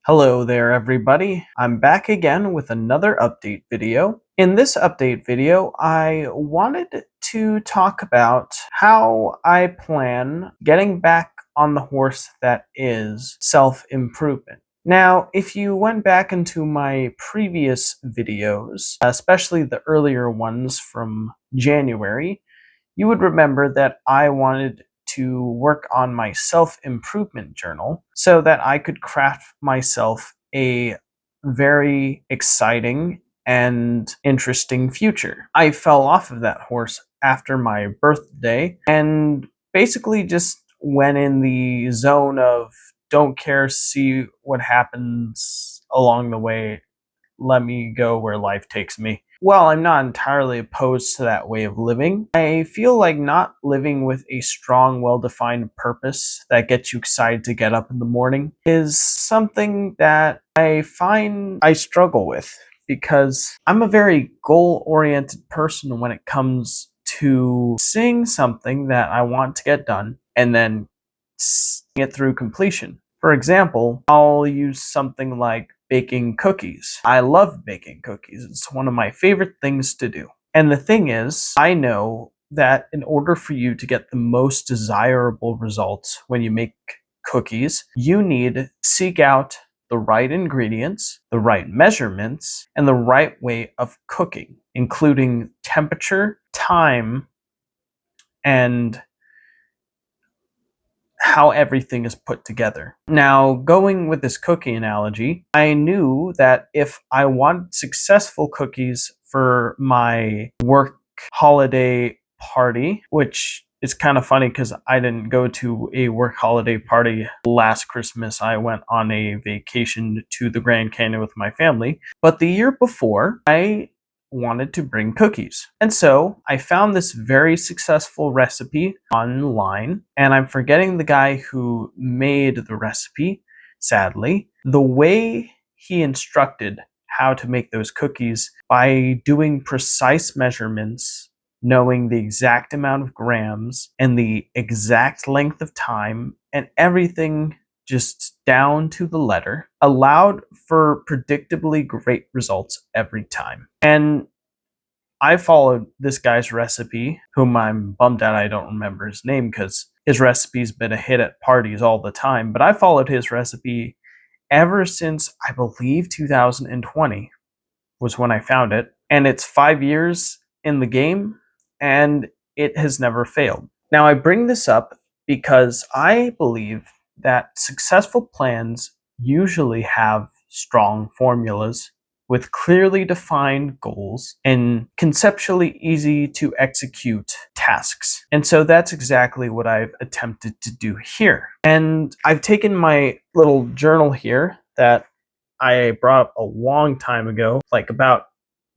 Hello there everybody, I'm back again with another update video. In this update video, I wanted to talk about how I plan getting back on the horse that is self-improvement. Now, if you went back into my previous videos, especially the earlier ones from January, you would remember that I wanted to work on my self-improvement journal so that I could craft myself a very exciting and interesting future. I fell off of that horse after my birthday and basically just went in the zone of don't care, see what happens along the way, let me go where life takes me. While I'm not entirely opposed to that way of living, I feel like not living with a strong, well-defined purpose that gets you excited to get up in the morning is something that I find I struggle with, because I'm a very goal-oriented person when it comes to seeing something that I want to get done and then seeing it through completion. For example, I'll use something like baking cookies. I love baking cookies. It's one of my favorite things to do. And the thing is, I know that in order for you to get the most desirable results when you make cookies, you need to seek out the right ingredients, the right measurements, and the right way of cooking, including temperature, time, and how everything is put together. Now, going with this cookie analogy, I knew that if I wanted successful cookies for my work holiday party, which is kind of funny because I didn't go to a work holiday party last Christmas. I went on a vacation to the Grand Canyon with my family. But the year before, I wanted to bring cookies. And so I found this very successful recipe online, and I'm forgetting the guy who made the recipe, sadly. The way he instructed how to make those cookies by doing precise measurements, knowing the exact amount of grams and the exact length of time and everything just down to the letter, allowed for predictably great results every time. And I followed this guy's recipe, whom I'm bummed out I don't remember his name because his recipe's been a hit at parties all the time, but I followed his recipe ever since, I believe, 2020 was when I found it. And it's 5 years in the game, and it has never failed. Now, I bring this up because I believe that successful plans usually have strong formulas with clearly defined goals and conceptually easy to execute tasks. And so that's exactly what I've attempted to do here. And I've taken my little journal here that I brought up a long time ago, like about a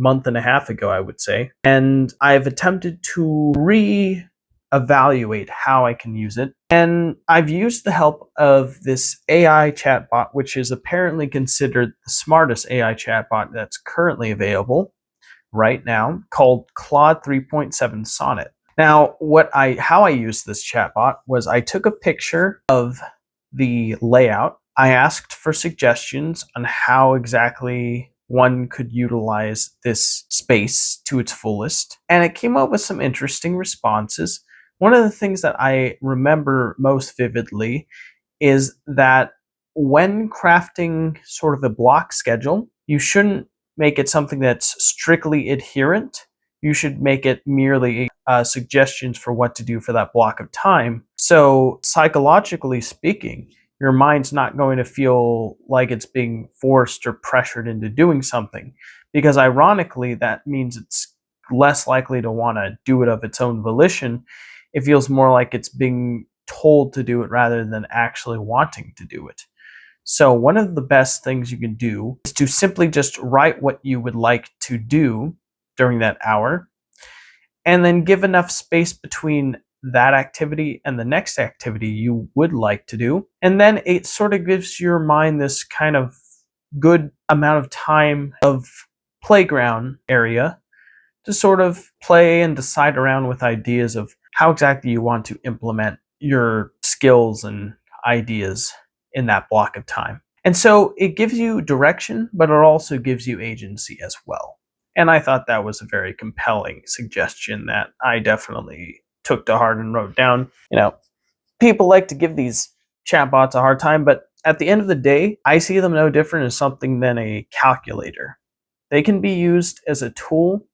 month and a half ago, I would say. And I've attempted to re-evaluate how I can use it. And I've used the help of this AI chatbot, which is apparently considered the smartest AI chatbot that's currently available right now, called Claude 3.7 Sonnet. Now, how I used this chatbot was I took a picture of the layout. I asked for suggestions on how exactly one could utilize this space to its fullest, and it came up with some interesting responses. One of the things that I remember most vividly is that when crafting sort of a block schedule, you shouldn't make it something that's strictly adherent. You should make it merely suggestions for what to do for that block of time. So psychologically speaking, your mind's not going to feel like it's being forced or pressured into doing something, because ironically, that means it's less likely to want to do it of its own volition. It feels more like it's being told to do it rather than actually wanting to do it. So one of the best things you can do is to simply just write what you would like to do during that hour, and then give enough space between that activity and the next activity you would like to do. And then it sort of gives your mind this kind of good amount of time of playground area to sort of play and decide around with ideas of how exactly you want to implement your skills and ideas in that block of time. And so it gives you direction, but it also gives you agency as well. And I thought that was a very compelling suggestion that I definitely took to heart and wrote down. People like to give these chatbots a hard time, but at the end of the day, I see them no different as something than a calculator. They can be used as a tool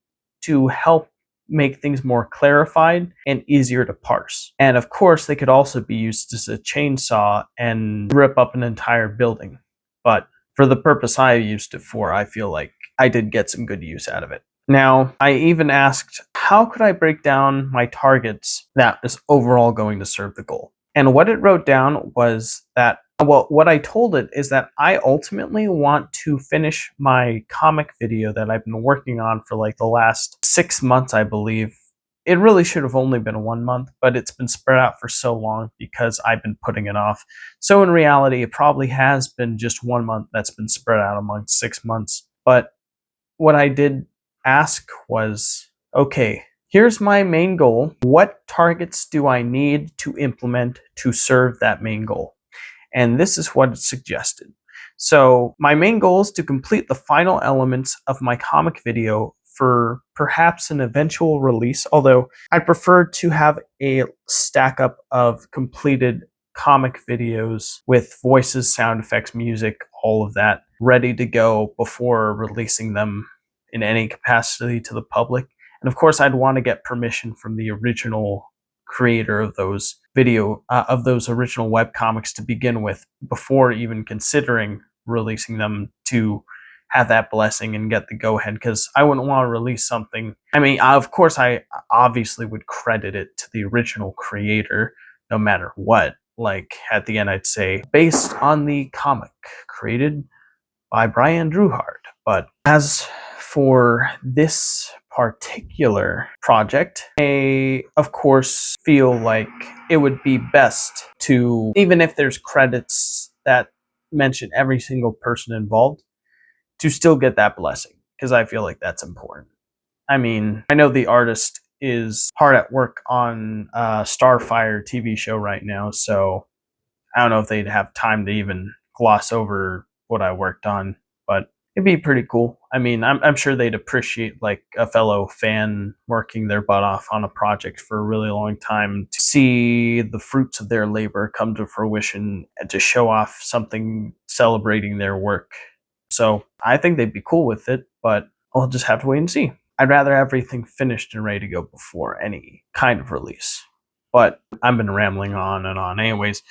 to help make things more clarified and easier to parse. And of course, they could also be used as a chainsaw and rip up an entire building. But for the purpose I used it for, I feel like I did get some good use out of it. Now, I even asked, how could I break down my targets that is overall going to serve the goal? And what it wrote down was that, well, what I told it is that I ultimately want to finish my comic video that I've been working on for like the last 6 months, I believe. It really should have only been 1 month, but it's been spread out for so long because I've been putting it off. So in reality, it probably has been just 1 month that's been spread out among 6 months. But what I did ask was, okay, here's my main goal. What targets do I need to implement to serve that main goal? And this is what it suggested. So my main goal is to complete the final elements of my comic video for perhaps an eventual release, although I'd prefer to have a stack up of completed comic videos with voices, sound effects, music, all of that ready to go before releasing them in any capacity to the public. And of course, I'd want to get permission from the original creator of those those original webcomics to begin with, before even considering releasing them, to have that blessing and get the go ahead, because I wouldn't want to release something. I mean, of course, I obviously would credit it to the original creator no matter what. Like at the end, I'd say based on the comic created by Brian Druhart. But as for this particular project, I, of course, feel like it would be best to, even if there's credits that mention every single person involved, to still get that blessing, because I feel like that's important. I mean, I know the artist is hard at work on Starfire TV show right now, so I don't know if they'd have time to even gloss over what I worked on, but it'd be pretty cool. I mean, I'm sure they'd appreciate like a fellow fan working their butt off on a project for a really long time to see the fruits of their labor come to fruition and to show off something celebrating their work. So I think they'd be cool with it, but I'll just have to wait and see. I'd rather have everything finished and ready to go before any kind of release. But I've been rambling on and on. Anyways,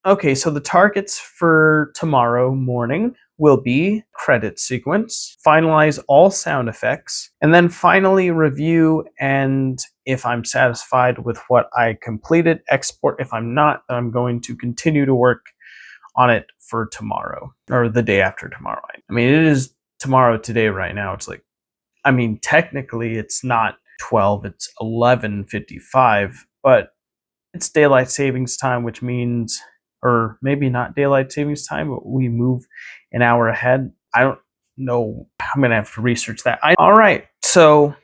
okay, so the targets for tomorrow morning will be credit sequence, finalize all sound effects, and then finally review, and if I'm satisfied with what I completed, export. If I'm not, then I'm going to continue to work on it for tomorrow, or the day after tomorrow. I mean, it is tomorrow today right now. It's like, I mean, technically it's not 12, it's 11:55, but it's daylight savings time, which means, or maybe not daylight savings time, but we move an hour ahead. I don't know. I'm going to have to research that. All right. So,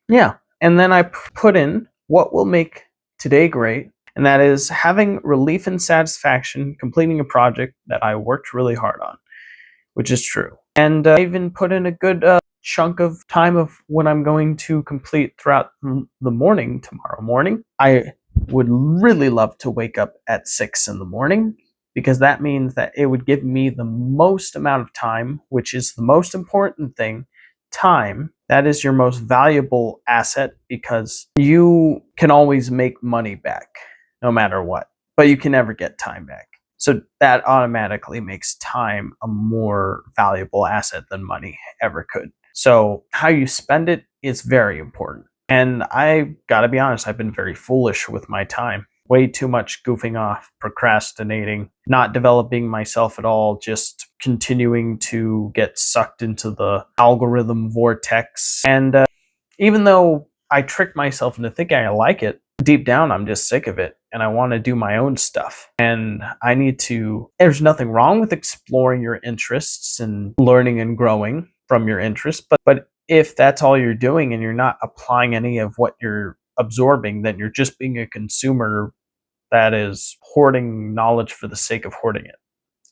yeah. And then I put in what will make today great, and that is having relief and satisfaction completing a project that I worked really hard on, which is true. And I even put in a good chunk of time of when I'm going to complete throughout the morning tomorrow morning. I would really love to wake up at 6 in the morning, because that means that it would give me the most amount of time, which is the most important thing. Time, that is your most valuable asset, because you can always make money back no matter what, but you can never get time back. So that automatically makes time a more valuable asset than money ever could. So how you spend it is very important. And I gotta be honest, I've been very foolish with my time. Way too much goofing off, procrastinating, not developing myself at all, just continuing to get sucked into the algorithm vortex. And even though I tricked myself into thinking I like it, deep down I'm just sick of it and I want to do my own stuff. And I need to, there's nothing wrong with exploring your interests and learning and growing from your interests, but if that's all you're doing and you're not applying any of what you're absorbing, then you're just being a consumer that is hoarding knowledge for the sake of hoarding it.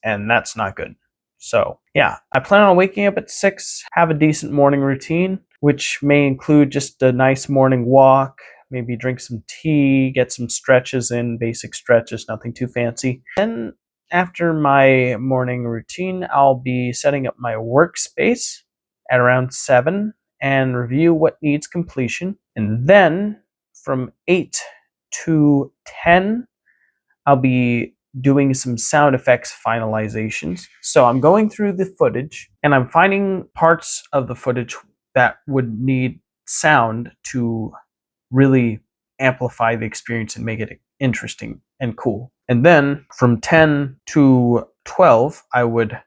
and that's not good. So yeah, I plan on waking up at 6, have a decent morning routine, which may include just a nice morning walk, maybe drink some tea, get some stretches in, basic stretches, nothing too fancy. Then after my morning routine, I'll be setting up my workspace at around 7 and review what needs completion. And then from 8 to 10, I'll be doing some sound effects finalizations. So I'm going through the footage and I'm finding parts of the footage that would need sound to really amplify the experience and make it interesting and cool. And then from 10 to 12, I would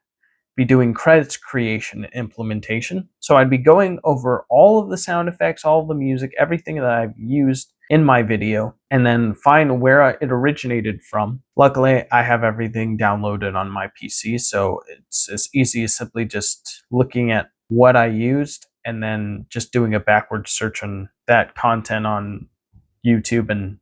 be doing credits creation and implementation. So I'd be going over all of the sound effects, all of the music, everything that I've used in my video, and then find where it originated from. Luckily, I have everything downloaded on my PC, so it's as easy as simply just looking at what I used and then just doing a backward search on that content on YouTube and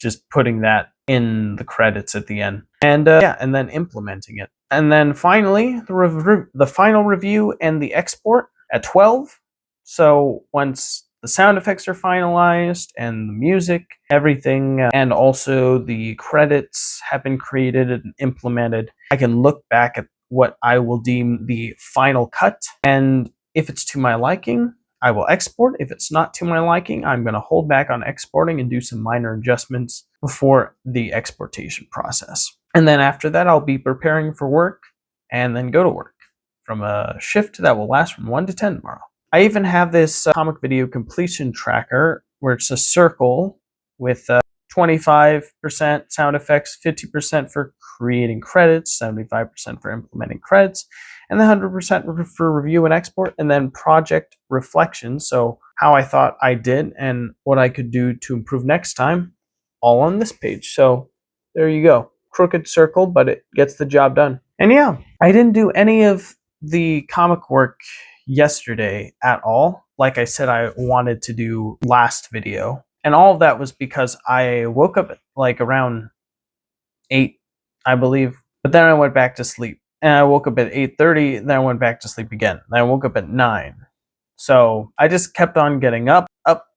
just putting that in the credits at the end. And yeah, and then implementing it. And then finally, the final review and the export at 12. So once the sound effects are finalized and the music, everything, and also the credits have been created and implemented, I can look back at what I will deem the final cut. And if it's to my liking, I will export. If it's not to my liking, I'm going to hold back on exporting and do some minor adjustments before the exportation process. And then after that, I'll be preparing for work and then go to work from a shift that will last from 1 to 10 tomorrow. I even have this comic video completion tracker where it's a circle with 25% sound effects, 50% for creating credits, 75% for implementing credits, and the 100% for review and export, and then project reflections, so how I thought I did and what I could do to improve next time, all on this page. So there you go. Crooked circle, but it gets the job done. And yeah, I didn't do any of the comic work yesterday at all. Like I said, I wanted to do last video. And all of that was because I woke up at like around 8, I believe. But then I went back to sleep. And I woke up at 8:30, then I went back to sleep again. Then I woke up at 9. So I just kept on getting up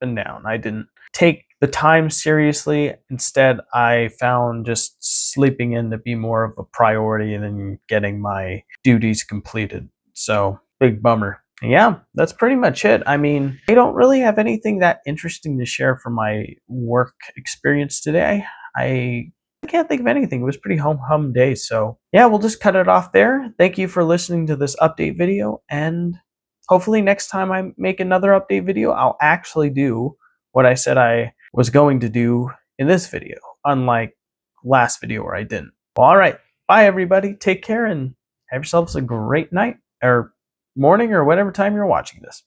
and down. I didn't take the time seriously. Instead, I found just sleeping in to be more of a priority than getting my duties completed. So, big bummer. Yeah, that's pretty much it. I mean, I don't really have anything that interesting to share from my work experience today. I can't think of anything. It was pretty hum day. So, yeah, we'll just cut it off there. Thank you for listening to this update video. And hopefully next time I make another update video, I'll actually do what I said I was going to do in this video, unlike last video where I didn't. Well, all right. Bye, everybody. Take care and have yourselves a great night or morning or whatever time you're watching this.